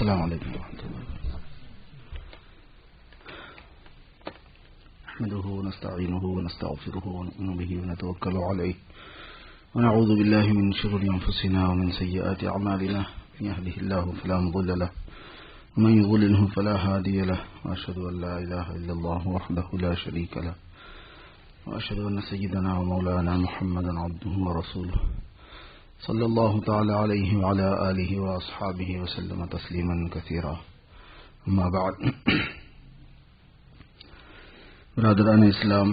السلام علیکم ورحمۃ اللہ نحمده ونستعينه ونستغفره ونؤمن به ونتوكل عليه ونعوذ بالله من شرور أنفسنا ومن سيئات أعمالنا من يهده الله فلا مضل له ومن يضلله فلا هادي له وأشهد أن لا إله إلا الله وحده لا شريك له وأشهد أن سيدنا ومولانا محمدا عبده ورسوله صلی اللہ تعالی علیہ وعلى آلہ واصحابہ وسلم تسلیما کثیرا اما بعد. برادران اسلام،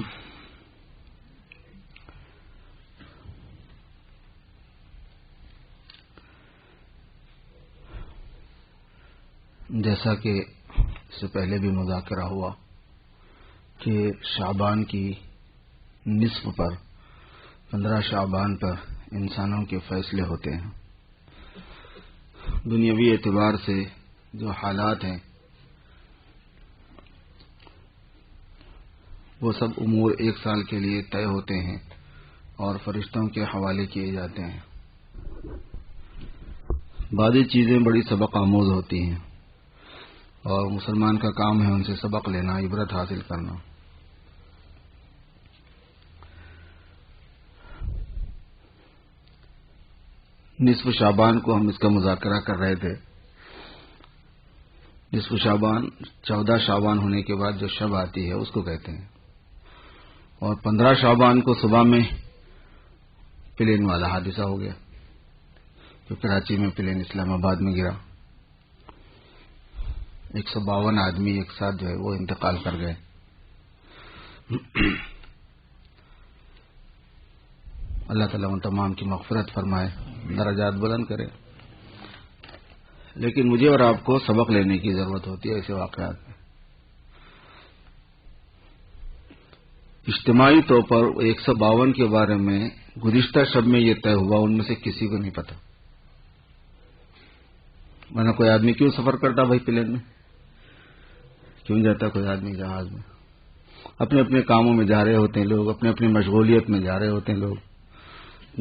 جیسا کہ اس سے پہلے بھی مذاکرہ ہوا کہ شعبان کی نصف پر 15 شعبان پر انسانوں کے فیصلے ہوتے ہیں. دنیاوی اعتبار سے جو حالات ہیں وہ سب امور ایک سال کے لیے طے ہوتے ہیں اور فرشتوں کے حوالے کیے جاتے ہیں. بعضی چیزیں بڑی سبق آموز ہوتی ہیں اور مسلمان کا کام ہے ان سے سبق لینا، عبرت حاصل کرنا. نصف شعبان کو ہم اس کا مذاکرہ کر رہے تھے. نصف شعبان 14 شعبان ہونے کے بعد جو شب آتی ہے اس کو کہتے ہیں، اور 15 شعبان کو صبح میں پلین والا حادثہ ہو گیا جو کراچی میں پلین اسلام آباد میں گرا. 152 آدمی ایک ساتھ جو ہے وہ انتقال کر گئے. اللہ تعالیٰ ان تمام کی مغفرت فرمائے، درجات بلند کرے. لیکن مجھے اور آپ کو سبق لینے کی ضرورت ہوتی ہے ایسے واقعات میں. اجتماعی طور پر 152 کے بارے میں گزشتہ شب میں یہ طے ہوا، ان میں سے کسی کو نہیں پتا. ورنہ کوئی آدمی کیوں سفر کرتا بھائی پلین میں؟ کیوں جاتا کوئی آدمی جہاز میں؟ اپنے اپنے کاموں میں جا رہے ہوتے ہیں لوگ، اپنے اپنی مشغولیت میں جا رہے ہوتے ہیں لوگ،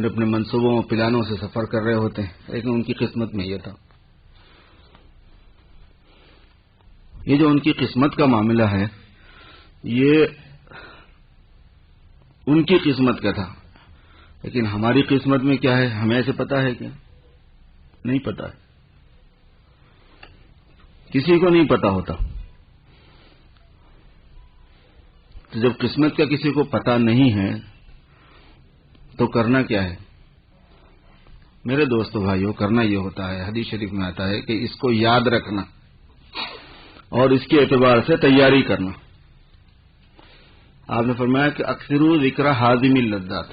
اپنے منصوبوں اور پلانوں سے سفر کر رہے ہوتے ہیں. لیکن ان کی قسمت میں یہ تھا. یہ جو ان کی قسمت کا معاملہ ہے یہ ان کی قسمت کا تھا. لیکن ہماری قسمت میں کیا ہے ہمیں ایسے پتا ہے کیا؟ نہیں پتا ہے، کسی کو نہیں پتا ہوتا. تو جب قسمت کا کسی کو پتا نہیں ہے تو کرنا کیا ہے؟ میرے دوستو بھائیو، کرنا یہ ہوتا ہے، حدیث شریف میں آتا ہے کہ اس کو یاد رکھنا اور اس کے اعتبار سے تیاری کرنا. آپ نے فرمایا کہ اکثروا ذکر حازم اللذات،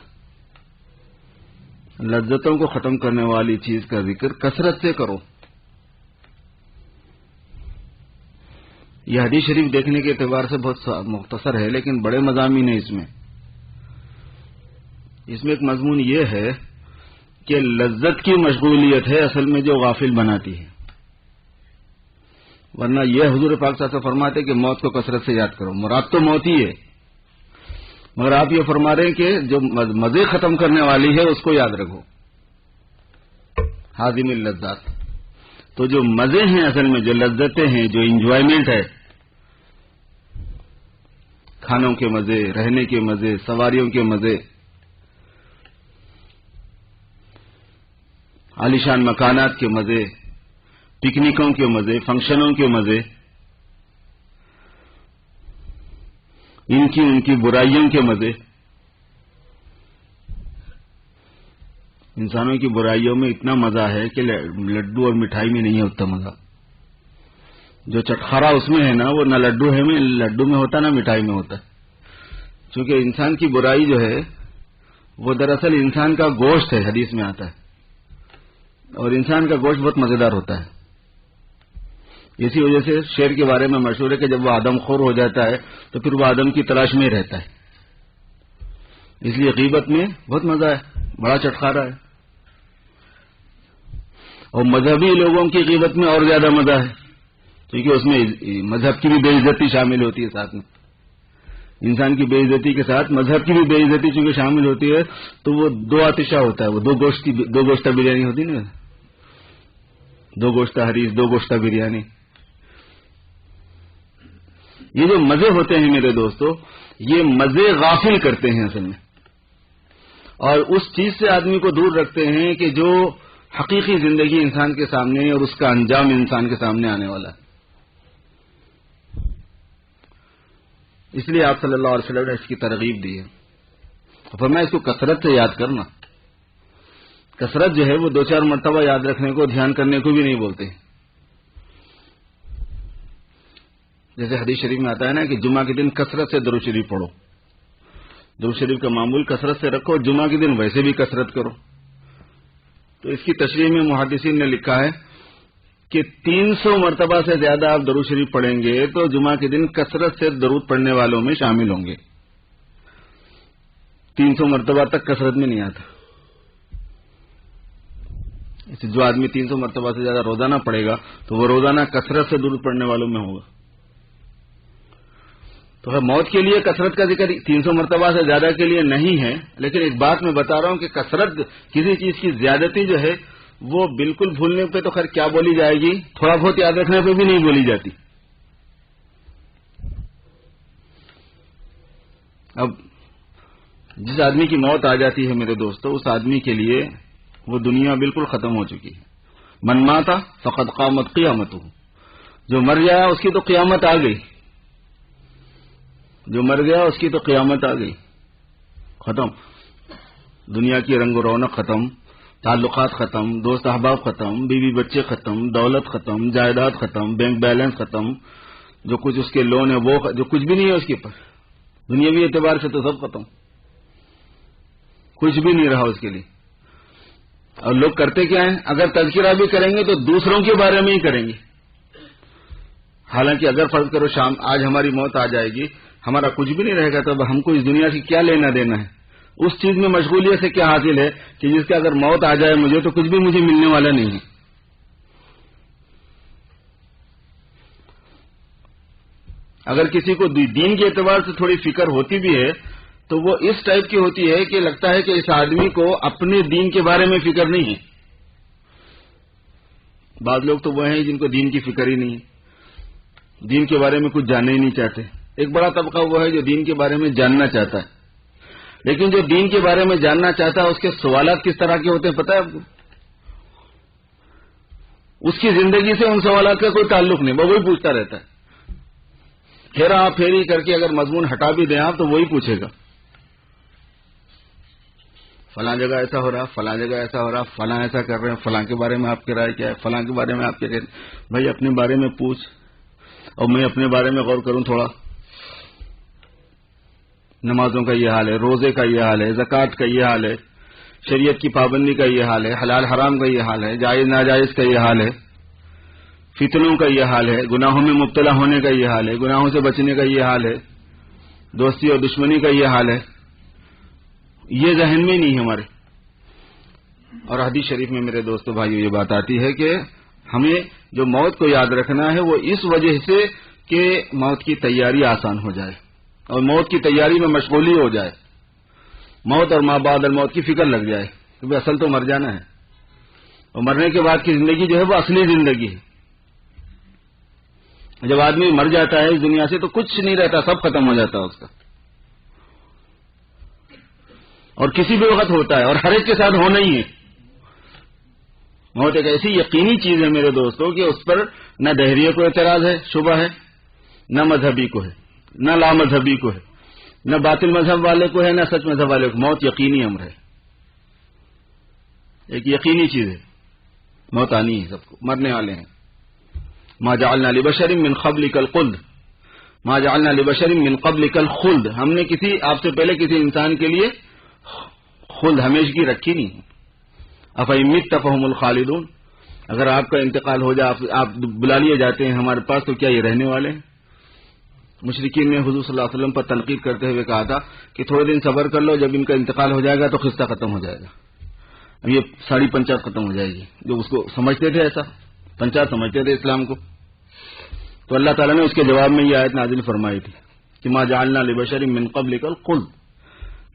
لذتوں کو ختم کرنے والی چیز کا ذکر کثرت سے کرو. یہ حدیث شریف دیکھنے کے اعتبار سے بہت مختصر ہے لیکن بڑے مضامین ہیں اس میں. اس میں ایک مضمون یہ ہے کہ لذت کی مشغولیت ہے اصل میں جو غافل بناتی ہے. ورنہ یہ حضور پاک صلی اللہ علیہ وسلم فرماتے کہ موت کو کثرت سے یاد کرو. مراد تو موت ہی ہے، مگر آپ یہ فرما رہے ہیں کہ جو مزے ختم کرنے والی ہے اس کو یاد رکھو. حازم اللذات، تو جو مزے ہیں اصل میں، جو لذتیں ہیں، جو انجوائمنٹ ہے، کھانوں کے مزے، رہنے کے مزے، سواریوں کے مزے، عالیشان مکانات کے مزے، پکنکوں کے مزے، فنکشنوں کے مزے، ان کی برائیوں کے مزے. انسانوں کی برائیوں میں اتنا مزہ ہے کہ لڈو اور مٹھائی میں نہیں ہے اتنا مزہ. جو چٹخارا اس میں ہے نا وہ نہ لڈو میں ہوتا نہ مٹھائی میں ہوتا. چونکہ انسان کی برائی جو ہے وہ دراصل انسان کا گوشت ہے، حدیث میں آتا ہے، اور انسان کا گوشت بہت مزیدار ہوتا ہے. اسی وجہ سے شیر کے بارے میں مشہور ہے کہ جب وہ آدم خور ہو جاتا ہے تو پھر وہ آدم کی تلاش میں رہتا ہے. اس لیے غیبت میں بہت مزہ ہے، بڑا چٹخارا ہے. اور مذہبی لوگوں کی غیبت میں اور زیادہ مزہ ہے کیونکہ اس میں مذہب کی بھی بے عزتی شامل ہوتی ہے ساتھ میں. انسان کی بے عزتی کے ساتھ مذہب کی بھی بے عزتی چونکہ شامل ہوتی ہے تو وہ دو آتشہ ہوتا ہے. وہ دو گوشتہ بریانی ہوتی نا، 2 گوشتہ حریص، 2 گوشتہ بریانی. یہ جو مزے ہوتے ہیں میرے دوستو، یہ مزے غافل کرتے ہیں اصل میں، اور اس چیز سے آدمی کو دور رکھتے ہیں کہ جو حقیقی زندگی انسان کے سامنے اور اس کا انجام انسان کے سامنے آنے والا ہے. اس لیے آپ صلی اللہ علیہ وسلم نے اس کی ترغیب دی ہے. فرمایا اس کو کثرت سے یاد کرنا. کثرت جو ہے وہ 2-4 مرتبہ یاد رکھنے کو، دھیان کرنے کو بھی نہیں بولتے. جیسے حدیث شریف میں آتا ہے نا کہ جمعہ کے دن کثرت سے درود شریف پڑھو. درود شریف کا معمول کثرت سے رکھو، جمعہ کے دن ویسے بھی کثرت کرو. تو اس کی تشریح میں محدثین نے لکھا ہے کہ 300 مرتبہ سے زیادہ آپ درود شریف پڑھیں گے تو جمعہ کے دن کثرت سے درود پڑھنے والوں میں شامل ہوں گے. 300 مرتبہ تک کثرت میں نہیں آتا. جو آدمی 300 مرتبہ سے زیادہ روزانہ پڑھے گا تو وہ روزانہ کثرت سے درود پڑھنے والوں میں ہوگا. تو موت کے لیے کثرت کا ذکر 300 مرتبہ سے زیادہ کے لیے نہیں ہے، لیکن ایک بات میں بتا رہا ہوں کہ کثرت کسی چیز کی زیادتی جو ہے وہ بالکل بھولنے پہ تو خیر کیا بولی جائے گی، تھوڑا بہت یاد رکھنے پہ بھی نہیں بولی جاتی. اب جس آدمی کی موت آ جاتی ہے میرے دوستو، اس آدمی کے لیے وہ دنیا بالکل ختم ہو چکی ہے. من مات فقد قامت قیامتہ. جو مر گیا اس کی تو قیامت آ گئی. جو مر گیا اس کی تو قیامت آ گئی، ختم. دنیا کی رنگ و رونق ختم، تعلقات ختم، دوست احباب ختم، بیوی بچے ختم، دولت ختم، جائیداد ختم، بینک بیلنس ختم، جو کچھ اس کے لون ہے وہ جو کچھ بھی نہیں ہے اس کے پاس، دنیاوی اعتبار سے تو سب ختم، کچھ بھی نہیں رہا اس کے لیے. اور لوگ کرتے کیا ہیں؟ اگر تذکرہ بھی کریں گے تو دوسروں کے بارے میں ہی کریں گے. حالانکہ اگر فرض کرو شام آج ہماری موت آ جائے گی، ہمارا کچھ بھی نہیں رہے گا، تو ہم کو اس دنیا کی کیا لینا دینا ہے؟ اس چیز میں مشغولیت سے کیا حاصل ہے کہ جس کا اگر موت آ جائے مجھے تو کچھ بھی مجھے ملنے والا نہیں ہے. اگر کسی کو دین کے اعتبار سے تھوڑی فکر ہوتی بھی ہے تو وہ اس ٹائپ کی ہوتی ہے کہ لگتا ہے کہ اس آدمی کو اپنے دین کے بارے میں فکر نہیں ہے. بعض لوگ تو وہ ہیں جن کو دین کی فکر ہی نہیں ہے، دین کے بارے میں کچھ جاننا ہی نہیں چاہتے. ایک بڑا طبقہ وہ ہے جو دین کے بارے میں جاننا چاہتا ہے، لیکن جو دین کے بارے میں جاننا چاہتا ہے اس کے سوالات کس طرح کے ہوتے ہیں پتہ ہے آپ کو؟ اس کی زندگی سے ان سوالات کا کوئی تعلق نہیں، وہ وہی پوچھتا رہتا ہے. پھیرا پھیری کر کے اگر مضمون ہٹا بھی دیں آپ تو وہی پوچھے گا، فلاں جگہ ایسا ہو رہا، فلاں جگہ ایسا ہو رہا، فلاں ایسا کر رہے ہیں، فلاں کے بارے میں آپ کی رائے کیا ہے، فلاں کے بارے میں آپ کیا کہتے ہیں. بھائی اپنے بارے میں پوچھ اور میں اپنے بارے میں غور کروں تھوڑا. نمازوں کا یہ حال ہے، روزے کا یہ حال ہے، زکوٰۃ کا یہ حال ہے، شریعت کی پابندی کا یہ حال ہے، حلال حرام کا یہ حال ہے، جائز ناجائز کا یہ حال ہے، فتنوں کا یہ حال ہے، گناہوں میں مبتلا ہونے کا یہ حال ہے، گناہوں سے بچنے کا یہ حال ہے، دوستی اور دشمنی کا یہ حال ہے. یہ ذہن میں نہیں ہے ہمارے. اور حدیث شریف میں میرے دوستو بھائیو یہ بات آتی ہے کہ ہمیں جو موت کو یاد رکھنا ہے وہ اس وجہ سے کہ موت کی تیاری آسان ہو جائے اور موت کی تیاری میں مشغولی ہو جائے، موت اور ما بعد الموت کی فکر لگ جائے کہ اصل تو مر جانا ہے، اور مرنے کے بعد کی زندگی جو ہے وہ اصلی زندگی ہے. جب آدمی مر جاتا ہے اس دنیا سے تو کچھ نہیں رہتا، سب ختم ہو جاتا ہے اس کا، اور کسی بھی وقت ہوتا ہے اور ہر ایک کے ساتھ ہونا ہی ہے. موت ایک ایسی یقینی چیز ہے میرے دوستوں کہ اس پر نہ دہریے کو اعتراض ہے، شبہ ہے، نہ مذہبی کو ہے، نہ لامذہبی کو ہے، نہ باطل مذہب والے کو ہے، نہ سچ مذہب والے کو. موت یقینی امر ہے، ایک یقینی چیز ہے. موت آنی ہے، سب کو مرنے والے ہیں. ما جعلنا لبشر من قبلک الخلد، ما جعلنا لبشر من قبلک الخلد. ہم نے آپ سے پہلے کسی انسان کے لیے خلد ہمیشگی رکھی نہیں. افإن مت فهم الخالدون، اگر آپ کا انتقال ہو جائے، آپ بلا لیے جاتے ہیں ہمارے پاس، تو کیا یہ رہنے والے ہیں؟ مشرکین نے حضور صلی اللہ علیہ وسلم پر تنقید کرتے ہوئے کہا تھا کہ تھوڑے دن صبر کر لو، جب ان کا انتقال ہو جائے گا تو قصہ ختم ہو جائے گا. اب یہ ساری پنچایت ختم ہو جائے گی. جو اس کو سمجھتے تھے ایسا پنچایت سمجھتے تھے اسلام کو، تو اللہ تعالیٰ نے اس کے جواب میں یہ آیت نازل فرمائی تھی کہ ما جعلنا لبشر من قبلک الخلد،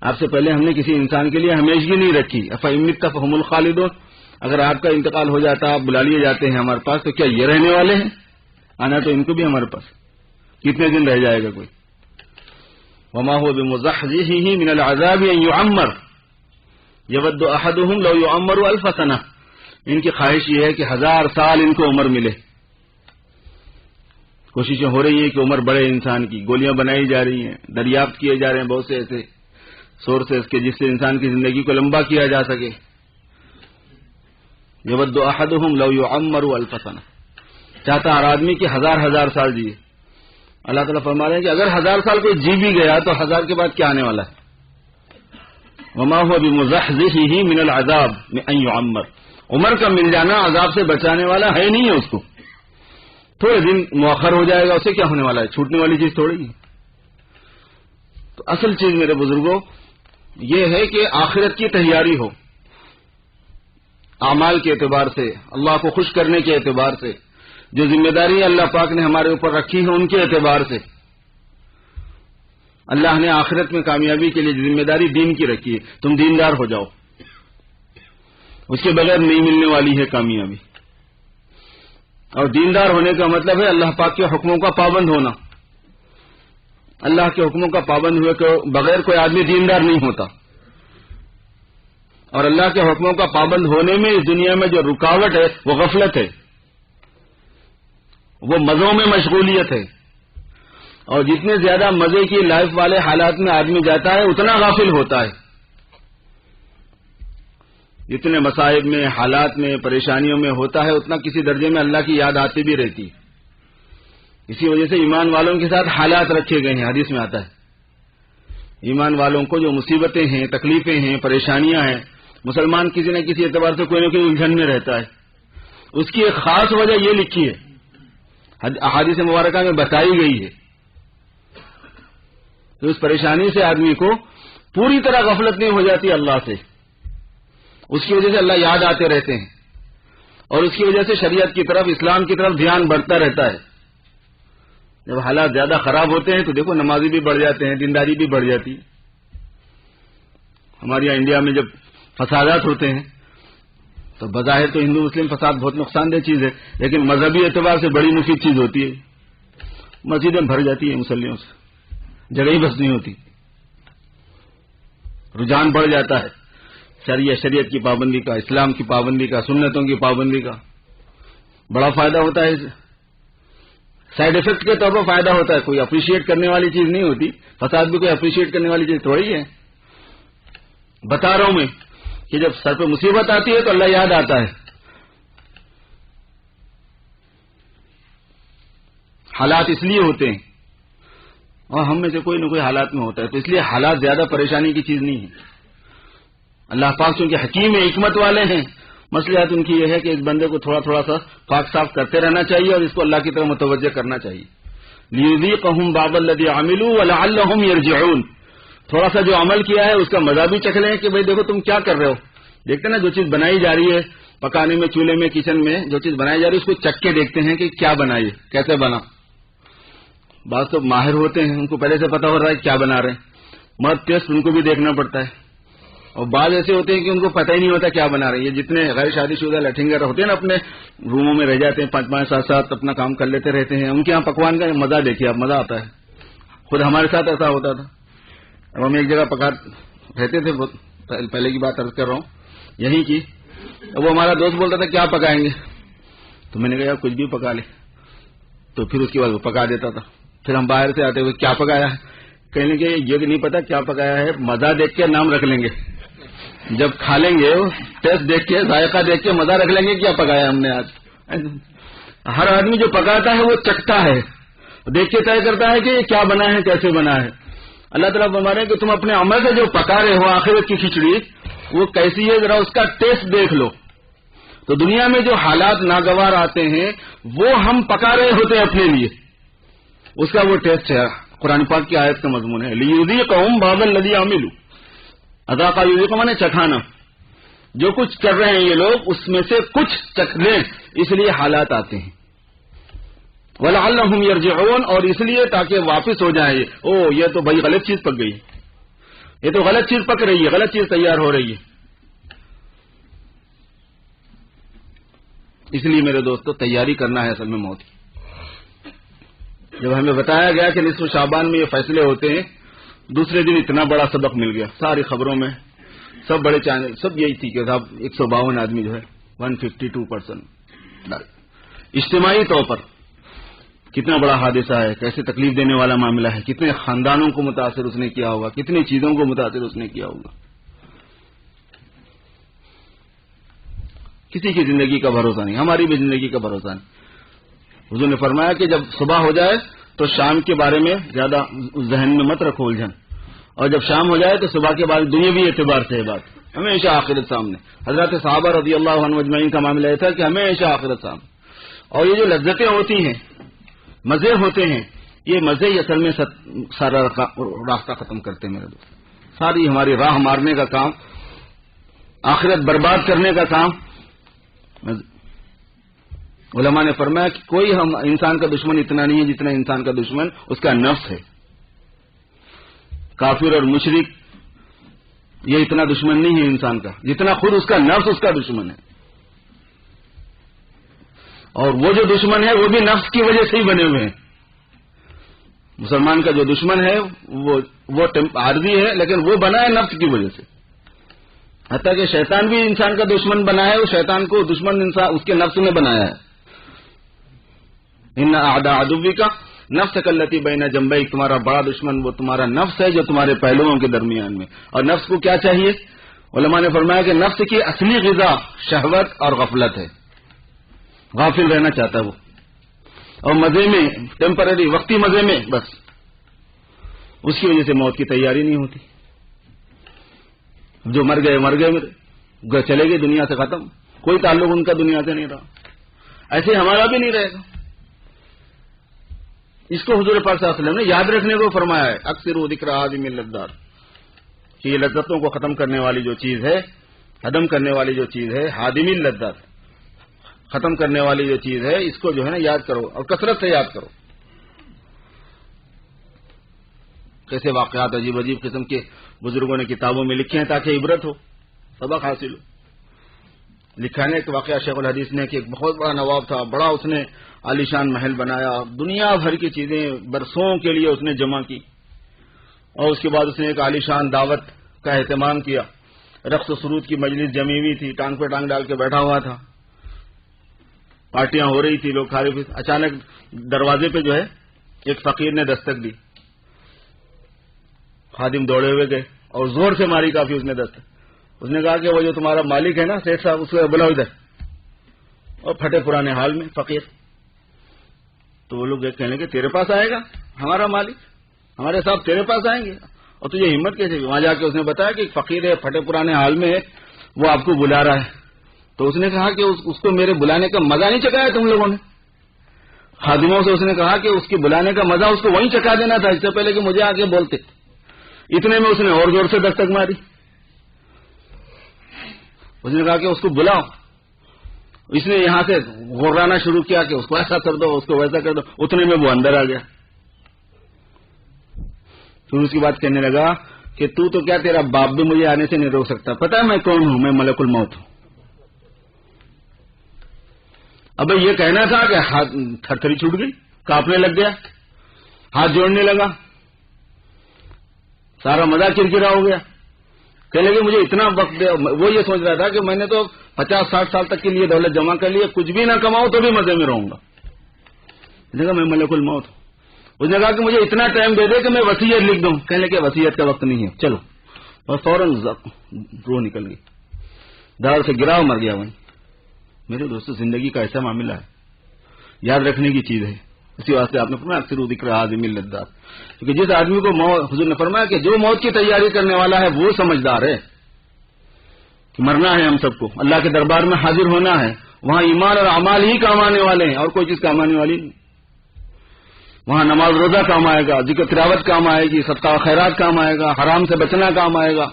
آپ سے پہلے ہم نے کسی انسان کے لیے ہمیشگی نہیں رکھی. افإن مت فهم الخالدون، اگر آپ کا انتقال ہو جاتا، آپ بلا لیے جاتے ہیں ہمارے پاس، تو کیا یہ رہنے والے ہیں؟ آنا تو ان کو بھی ہمارے پاس کتنے دن رہ جائے گا کوئی؟ وما هو بمزحزحه من العذاب ان يعمر يود احدهم لو يعمر 1000 سنه. ان کی خواہش یہ ہے کہ 1000 سال ان کو عمر ملے. کوششیں ہو رہی ہیں کہ عمر بڑھے انسان کی، گولیاں بنائی جا رہی ہیں، دریافت کیے جا رہے ہیں بہت سے ایسے سورسز کے جس سے انسان کی زندگی کو لمبا کیا جا سکے. یود احدهم لو يعمر 1000 سنه. چاہتا ہر آدمی کہ 1000 سال جیے. اللہ تعالیٰ فرما رہے ہیں کہ اگر 1000 سال کوئی جی بھی گیا تو 1000 کے بعد کیا آنے والا ہے؟ وما هو بمزحزحه من العذاب ان يعمر. عمر کا مل جانا عذاب سے بچانے والا ہے نہیں ہے. اس کو تھوڑے دن مؤخر ہو جائے گا، اسے کیا ہونے والا ہے؟ چھوٹنے والی چیز تھوڑی ہے. تو اصل چیز میرے بزرگوں یہ ہے کہ آخرت کی تیاری ہو، اعمال کے اعتبار سے، اللہ کو خوش کرنے کے اعتبار سے، جو ذمہ داری اللہ پاک نے ہمارے اوپر رکھی ہے ان کے اعتبار سے. اللہ نے آخرت میں کامیابی کے لیے ذمہ داری دین کی رکھی ہے. تم دیندار ہو جاؤ، اس کے بغیر نہیں ملنے والی ہے کامیابی. اور دیندار ہونے کا مطلب ہے اللہ پاک کے حکموں کا پابند ہونا. اللہ کے حکموں کا پابند ہوئے کے بغیر کوئی آدمی دیندار نہیں ہوتا. اور اللہ کے حکموں کا پابند ہونے میں اس دنیا میں جو رکاوٹ ہے وہ غفلت ہے، وہ مزوں میں مشغولیت ہے. اور جتنے زیادہ مزے کی لائف والے حالات میں آدمی جاتا ہے اتنا غافل ہوتا ہے. جتنے مصائب میں، حالات میں، پریشانیوں میں ہوتا ہے اتنا کسی درجے میں اللہ کی یاد آتی بھی رہتی. اسی وجہ سے ایمان والوں کے ساتھ حالات رکھے گئے ہیں. حدیث میں آتا ہے ایمان والوں کو جو مصیبتیں ہیں، تکلیفیں ہیں، پریشانیاں ہیں، مسلمان کسی نہ کسی اعتبار سے کوئی نہ کوئی الجھن میں رہتا ہے. اس کی ایک خاص وجہ یہ لکھی ہے، احادیث مبارکہ میں بتائی گئی ہے. تو اس پریشانی سے آدمی کو پوری طرح غفلت نہیں ہو جاتی اللہ سے. اس کی وجہ سے اللہ یاد آتے رہتے ہیں، اور اس کی وجہ سے شریعت کی طرف، اسلام کی طرف دھیان بڑھتا رہتا ہے. جب حالات زیادہ خراب ہوتے ہیں تو دیکھو نمازی بھی بڑھ جاتے ہیں، دینداری بھی بڑھ جاتی ہے. ہمارے یہاں انڈیا میں جب فسادات ہوتے ہیں تو بظاہر تو ہندو مسلم فساد بہت نقصان دہ چیز ہے، لیکن مذہبی اعتبار سے بڑی مفید چیز ہوتی ہے. مسجدیں بھر جاتی ہیں مسلمانوں سے، جگہ ہی بس نہیں ہوتی. رجحان بڑھ جاتا ہے شریعت کی پابندی کا، اسلام کی پابندی کا، سنتوں کی پابندی کا. بڑا فائدہ ہوتا ہے. سائیڈ افیکٹ کے طور پر فائدہ ہوتا ہے، کوئی اپریشیٹ کرنے والی چیز نہیں ہوتی. فساد بھی کوئی اپریشیٹ کرنے والی چیز تھوڑی ہے. بتا رہا ہوں میں کہ جب سر پہ مصیبت آتی ہے تو اللہ یاد آتا ہے. حالات اس لیے ہوتے ہیں، اور ہم میں سے کوئی نہ کوئی حالات میں ہوتا ہے. تو اس لیے حالات زیادہ پریشانی کی چیز نہیں ہے. اللہ پاک چونکہ حکیم حکمت والے ہیں، مصلحت ان کی یہ ہے کہ اس بندے کو تھوڑا تھوڑا سا پاک صاف کرتے رہنا چاہیے اور اس کو اللہ کی طرف متوجہ کرنا چاہیے. لِيُذِيقَهُمْ بَعْضَ الَّذِي عَمِلُوا وَلَعَلَّهُمْ يَرْجِعُونَ. تھوڑا سا جو عمل کیا ہے اس کا مزہ بھی چکھ لیں کہ بھئی دیکھو تم کیا کر رہے ہو. دیکھتے نا جو چیز بنائی جا رہی ہے پکانے میں، چولہے میں، کچن میں جو چیز بنائی جا رہی ہے اس کو چکھ کے دیکھتے ہیں کہ کیا بنائی ہے، کیسے بنا. بعض تو ماہر ہوتے ہیں، ان کو پہلے سے پتا ہو رہا ہے کیا بنا رہے ہیں، مگر ٹیسٹ ان کو بھی دیکھنا پڑتا ہے. اور بعض ایسے ہوتے ہیں کہ ان کو پتہ ہی نہیں ہوتا کیا بنا رہے ہیں. یہ جتنے غیر شادی شدہ لٹھنگر ہوتے ہیں نا، اپنے روموں میں رہ جاتے ہیں، 5-5 7 اپنا کام کر لیتے رہتے ہیں. ان کے یہاں پکوان کا مزہ دیکھیے آپ، مزہ آتا ہے. خود ہمارے ساتھ ایسا ہوتا تھا. اب ہم ایک جگہ پکا رہتے تھے، بہت پہلے کی بات عرض کر رہا ہوں یہیں کی. وہ ہمارا دوست بولتا تھا کیا پکائیں گے، تو میں نے کہا یار کچھ بھی پکا لے. تو پھر اس کے بعد وہ پکا دیتا تھا. پھر ہم باہر سے آتے ہوئے کیا پکایا ہے، کہنے کے یہ نہیں پتا کیا پکایا ہے، مزہ دیکھ کے نام رکھ لیں گے. جب کھا لیں گے ٹیسٹ دیکھ کے، ذائقہ دیکھ کے مزہ رکھ لیں گے کیا پکایا ہم نے آج. ہر آدمی جو پکاتا ہے وہ چکھتا ہے، دیکھ کے طے کرتا ہے کہ یہ کیا بنا ہے، کیسے بنا ہے. اللہ تعالیٰ فرما رہے ہیں کہ تم اپنے عمل سے جو پکا رہے ہو آخرت کی کھچڑی وہ کیسی ہے، ذرا اس کا ٹیسٹ دیکھ لو. تو دنیا میں جو حالات ناگوار آتے ہیں وہ ہم پکا رہے ہوتے ہیں اپنے لیے، اس کا وہ ٹیسٹ ہے. قرآن پاک کی آیت کا مضمون ہے لِيُذِيقَهُمْ بَعْضَ الَّذِي عَمِلُوا. اذاقَ يُذِيقُ مانے چکھانا. جو کچھ کر رہے ہیں یہ لوگ اس میں سے کچھ چکھ لیں، اس لیے حالات آتے ہیں. وَلَعَلَّهُمْ يَرْجِعُونَ، اور اس لیے تاکہ واپس ہو جائیں. یہ تو بھائی غلط چیز پک گئی، یہ تو غلط چیز پک رہی ہے، غلط چیز تیار ہو رہی ہے. اس لیے میرے دوستو تیاری کرنا ہے اصل میں موت کی. جب ہمیں بتایا گیا کہ نصف شعبان میں یہ فیصلے ہوتے ہیں، دوسرے دن اتنا بڑا سبق مل گیا. ساری خبروں میں سب بڑے چینل سب یہی تھی کہ صاحب 152 آدمی جو ہے 152% اجتماعی طور پر کتنا بڑا حادثہ ہے، کیسے تکلیف دینے والا معاملہ ہے، کتنے خاندانوں کو متاثر اس نے کیا ہوگا، کتنی چیزوں کو متاثر اس نے کیا ہوگا. کسی کی زندگی کا بھروسہ نہیں، ہماری بھی زندگی کا بھروسہ نہیں. حضور نے فرمایا کہ جب صبح ہو جائے تو شام کے بارے میں زیادہ ذہن میں مت رکھو الجھن، اور جب شام ہو جائے تو صبح کے بعد دنیاوی اعتبار سے بات ہمیشہ آخرت سامنے. حضرت صحابہ رضی اللہ عنہ اجمعین کا معاملہ یہ تھا کہ ہمیشہ آخرت سامنے. اور یہ جو لذتیں ہوتی ہیں، مزے ہوتے ہیں، یہ مزے ہی اصل میں سارا راستہ ختم کرتے ہیں میرے دوست. ساری ہماری راہ مارنے کا کام، آخرت برباد کرنے کا کام. علماء نے فرمایا کہ کوئی ہم انسان کا دشمن اتنا نہیں ہے جتنا انسان کا دشمن اس کا نفس ہے. کافر اور مشرک یہ اتنا دشمن نہیں ہے انسان کا جتنا خود اس کا نفس اس کا دشمن ہے. اور وہ جو دشمن ہے وہ بھی نفس کی وجہ سے ہی بنے ہوئے ہیں. مسلمان کا جو دشمن ہے وہ عارضی ہے، لیکن وہ بنا ہے نفس کی وجہ سے. حتیٰ کہ شیطان بھی انسان کا دشمن بنا ہے، وہ شیطان کو دشمن انسان اس کے نفس نے بنایا ہے. ان اعداء عدوک نفس کلتی بین جنبیک، تمہارا بڑا دشمن وہ تمہارا نفس ہے جو تمہارے پہلوؤں کے درمیان میں. اور نفس کو کیا چاہیے؟ علماء نے فرمایا کہ نفس کی اصلی غذا شہوت اور غفلت ہے. غافل رہنا چاہتا ہے وہ، اور مزے میں ٹیمپرری وقتی مزے میں بس. اس کی وجہ سے موت کی تیاری نہیں ہوتی. جو مر گئے چلے گئے دنیا سے ختم، کوئی تعلق ان کا دنیا سے نہیں رہا. ایسے ہمارا بھی نہیں رہے گا. اس کو حضور پاک صلی اللہ علیہ وسلم نے یاد رکھنے کو فرمایا ہے. اکثر ذکر عادم اللذات، کہ یہ لذتوں کو ختم کرنے والی جو چیز ہے، ہدم کرنے والی جو چیز ہے، حادم اللذات، ختم کرنے والی جو چیز ہے، اس کو جو ہے نا یاد کرو اور کثرت سے یاد کرو. کیسے واقعات عجیب عجیب قسم کے بزرگوں نے کتابوں میں لکھے ہیں تاکہ عبرت ہو، سبق حاصل ہو. لکھا ہے ایک واقعہ شیخ الحدیث نے کہ ایک بہت بڑا نواب تھا، بڑا اس نے عالیشان محل بنایا، دنیا بھر کی چیزیں برسوں کے لیے اس نے جمع کی، اور اس کے بعد اس نے ایک عالیشان دعوت کا اہتمام کیا. رقص و سرود کی مجلس جمی ہوئی تھی، ٹانگ پہ ٹانگ ڈال کے بیٹھا ہوا تھا، پارٹیاں ہو رہی تھی، لوگ کھا رہے تھے. اچانک دروازے پہ جو ہے ایک فقیر نے دستک دی. خادم دوڑے ہوئے گئے اور زور سے ماری کافی اس نے دستک. اس نے کہا کہ وہ جو تمہارا مالک ہے نا سیٹھ صاحب، اس کو بلاؤ ادھر. اور پھٹے پرانے حال میں فقیر. تو وہ لوگ کہنے لگے تیرے پاس آئے گا ہمارا مالک، ہمارے صاحب تیرے پاس آئیں گے، اور تجھے ہمت کیسے؟ وہاں جا کے اس نے بتایا کہ ایک فقیر ہے، پھٹے پرانے حال میں ہے، وہ آپ کو بلا رہا ہے. تو اس نے کہا کہ اس کو میرے بلانے کا مزہ نہیں چکایا تم لوگوں نے. خادموں سے اس نے کہا کہ اس کے بلانے کا مزہ اس کو وہیں چکا دینا تھا اس سے پہلے کہ مجھے آگے بولتے. اتنے میں اس نے اور زور سے دستک ماری. اس نے کہا کہ اس کو بلاؤ. اس نے یہاں سے غرانا شروع کیا کہ اس کو ایسا کر دو، اس کو ویسا کر دو. اتنے میں وہ اندر آ گیا. پھر اس کی بات کہنے لگا کہ تو کیا تیرا باپ بھی مجھے آنے سے نہیں روک سکتا. پتا ہے میں کون ہوں؟ میں ملک الموت ہوں. اب یہ کہنا تھا کہ ہاتھ تھر تھری چھوٹ گئی، کانپنے لگ گیا، ہاتھ جوڑنے لگا، سارا مزہ کرکرا ہو گیا. کہنے لگے مجھے اتنا وقت دے. وہ یہ سوچ رہا تھا کہ میں نے تو 50-60 سال تک کے لیے دولت جمع کر لی، کچھ بھی نہ کماؤں تو بھی مزے میں رہوں گا. اس نے کہا میں ملک الموت ہوں. اس نے کہا کہ مجھے اتنا ٹائم دے دے کہ میں وصیت لکھ دوں. کہنے لگے وصیت کا وقت نہیں ہے، چلو. اور فوراً روح نکل گئی، دار سے گرا مر گیا وہیں. میرے دوستو زندگی کا ایسا معاملہ ہے، یاد رکھنے کی چیز ہے. اسی واسطے آپ نے فرمایا اکثر ذکر عازم اللذات، کیونکہ جس آدمی کو حضور نے فرمایا کہ جو موت کی تیاری کرنے والا ہے وہ سمجھدار ہے کہ مرنا ہے، ہم سب کو اللہ کے دربار میں حاضر ہونا ہے. وہاں ایمان اور اعمال ہی کام آنے والے ہیں اور کوئی چیز کام آنے والی نہیں. وہاں نماز روزہ کام آئے گا، ذکر تلاوت کام آئے گی، صدقہ خیرات کام آئے گا، حرام سے بچنا کام آئے گا،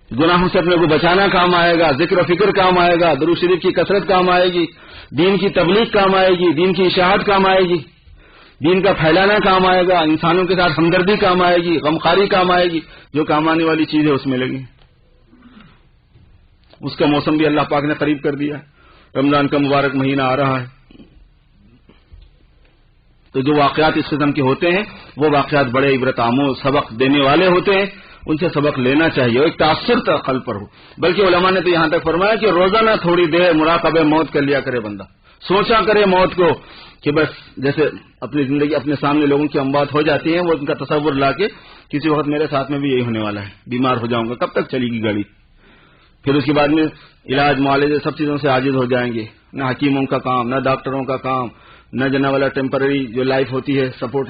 گناہوں سے اپنے کو بچانا کام آئے گا، ذکر و فکر کام آئے گا، درود شریف کی کثرت کام آئے گی، دین کی تبلیغ کام آئے گی، دین کی اشاعت کام آئے گی، دین کا پھیلانا کام آئے گا، انسانوں کے ساتھ ہمدردی کام آئے گی، غمخواری کام آئے گی. جو کام آنے والی چیز ہے اس میں لگی. اس کا موسم بھی اللہ پاک نے قریب کر دیا. رمضان کا مبارک مہینہ آ رہا ہے، تو جو واقعات اس قسم کے ہوتے ہیں وہ واقعات بڑے عبرت آموز سبق دینے والے ہوتے ہیں، ان سے سبق لینا چاہیے اور ایک تاثر قلب پر ہو۔ بلکہ علماء نے تو یہاں تک فرمایا کہ روزانہ تھوڑی دیر مراقبہ موت کر لیا کرے بندہ، سوچا کرے موت کو کہ بس جیسے اپنی زندگی اپنے سامنے لوگوں کی اموات ہو جاتی ہیں، وہ ان کا تصور لا کے کسی وقت میرے ساتھ میں بھی یہی ہونے والا ہے، بیمار ہو جاؤں گا، کب تک چلے گی گاڑی، پھر اس کے بعد میں علاج معالجے سب چیزوں سے عاجز ہو جائیں گے، نہ حکیموں کا کام، نہ ڈاکٹروں کا کام، نہ جنا والا ٹیمپرری جو لائف ہوتی ہے سپورٹ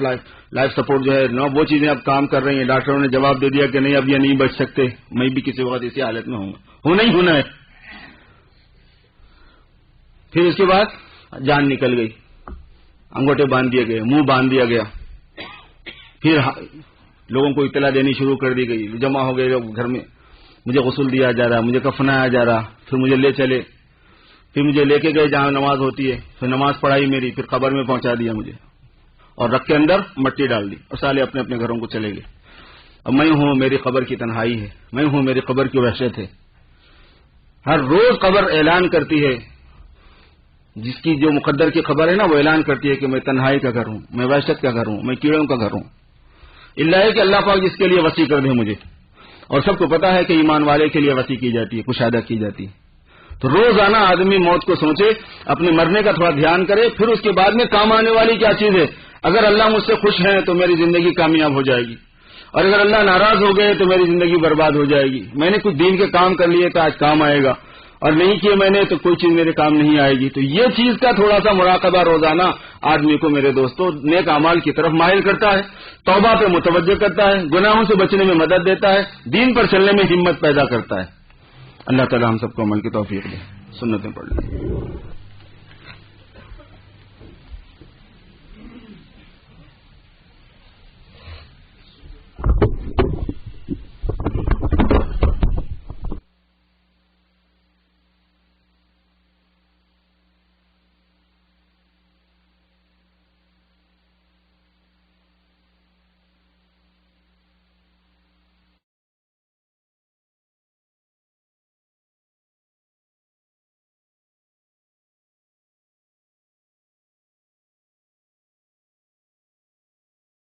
لائف سپورٹ جو ہے نہ وہ چیزیں اب کام کر رہی ہیں۔ ڈاکٹروں نے جواب دے دیا کہ نہیں اب یہ نہیں بچ سکتے، میں بھی کسی وقت اسی حالت میں ہوں گا، ہونا ہی ہونا ہے۔ پھر اس کے بعد جان نکل گئی، انگوٹھے باندھ دیے گئے، منہ باندھ دیا گیا، پھر لوگوں کو اطلاع دینی شروع کر دی گئی، جمع ہو گئے لوگ گھر میں، مجھے غسل دیا جا رہا، مجھے کفنایا جا رہا، پھر مجھے لے چلے، پھر مجھے لے کے گئے جہاں نماز ہوتی ہے، پھر نماز پڑھائی میری، پھر قبر میں پہنچا دیا مجھے اور رکھ کے اندر مٹی ڈال دی اور سارے اپنے اپنے گھروں کو چلے گئے۔ اب میں ہوں، میری قبر کی تنہائی ہے، میں ہوں، میری قبر کی وحشت ہے۔ ہر روز قبر اعلان کرتی ہے، جس کی جو مقدر کی خبر ہے نا وہ اعلان کرتی ہے کہ میں تنہائی کا گھر ہوں، میں وحشت کا گھر ہوں، میں کیڑوں کا گھر ہوں۔ اللہ ہے کہ اللہ پاک جس کے لیے وسیع کر دے مجھے، اور سب کو پتا ہے کہ ایمان والے کے لیے وسیع کی جاتی ہے، کشادہ کی جاتی ہے۔ تو روزانہ آدمی موت کو سوچے، اپنے مرنے کا تھوڑا دھیان کرے، پھر اس کے بعد میں کام آنے والی کیا چیز ہے۔ اگر اللہ مجھ سے خوش ہے تو میری زندگی کامیاب ہو جائے گی، اور اگر اللہ ناراض ہو گئے تو میری زندگی برباد ہو جائے گی۔ میں نے کچھ دین کے کام کر لیے تو آج کام آئے گا، اور نہیں کیے میں نے تو کوئی چیز میرے کام نہیں آئے گی۔ تو یہ چیز کا تھوڑا سا مراقبہ روزانہ آدمی کو میرے دوستوں نیک اعمال کی طرف مائل کرتا ہے، توبہ پہ متوجہ کرتا ہے، گناہوں سے بچنے میں مدد دیتا ہے، دین پر چلنے میں ہمت پیدا کرتا ہے۔ اللہ تعالی ہم سب کو عمل کی توفیق دے۔ سنتیں پڑھ لیں۔